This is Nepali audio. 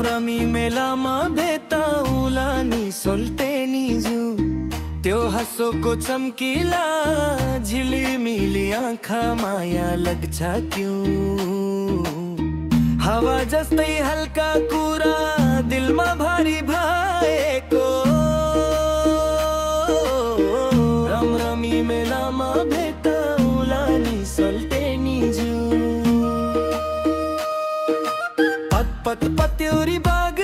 रमी मेलामा भेट्टाउला नि सोल्टे नि जु त्यो हाँसोको चम्किला झिलिमिली आँखा माया लाग्छ क्यों हावा जस्तै हल्का कुरा दिलमा भारी भएको रमी मेलामा भेट्टाउला नि सोल्टे नि जु पत पत पत्युरी बाग